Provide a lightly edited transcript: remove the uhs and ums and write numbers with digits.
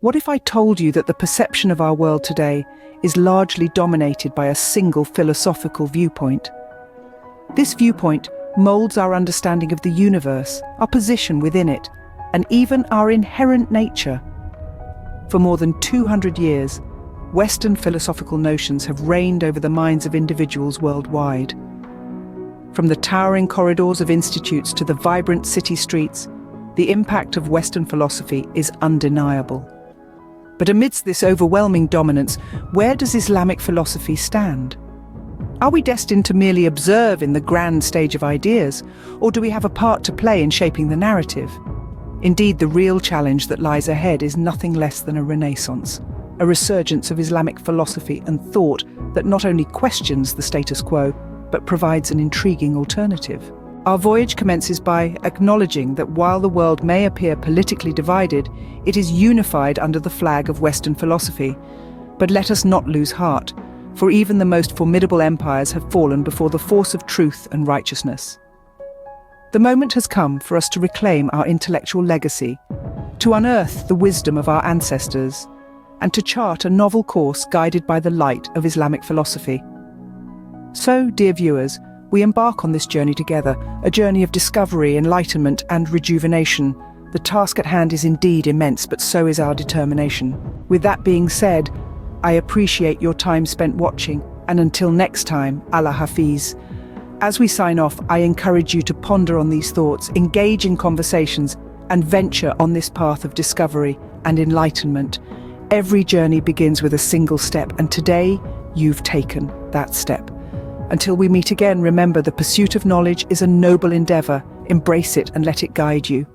What if I told you that the perception of our world today is largely dominated by a single philosophical viewpoint? This viewpoint molds our understanding of the universe, our position within it, and even our inherent nature. For more than 200 years, Western philosophical notions have reigned over the minds of individuals worldwide. From the towering corridors of institutes to the vibrant city streets, the impact of Western philosophy is undeniable. But amidst this overwhelming dominance, where does Islamic philosophy stand? Are we destined to merely observe in the grand stage of ideas, or do we have a part to play in shaping the narrative? Indeed, the real challenge that lies ahead is nothing less than a renaissance, a resurgence of Islamic philosophy and thought that not only questions the status quo, but provides an intriguing alternative. Our voyage commences by acknowledging that while the world may appear politically divided, it is unified under the flag of Western philosophy. But let us not lose heart, for even the most formidable empires have fallen before the force of truth and righteousness. The moment has come for us to reclaim our intellectual legacy, to unearth the wisdom of our ancestors, and to chart a novel course guided by the light of Islamic philosophy. So, dear viewers, we embark on this journey together, a journey of discovery, enlightenment, and rejuvenation. The task at hand is indeed immense, but so is our determination. With that being said, I appreciate your time spent watching, and until next time, Allah Hafiz. As we sign off, I encourage you to ponder on these thoughts, engage in conversations, and venture on this path of discovery and enlightenment. Every journey begins with a single step, and today, you've taken that step. Until we meet again, remember the pursuit of knowledge is a noble endeavor. Embrace it and let it guide you.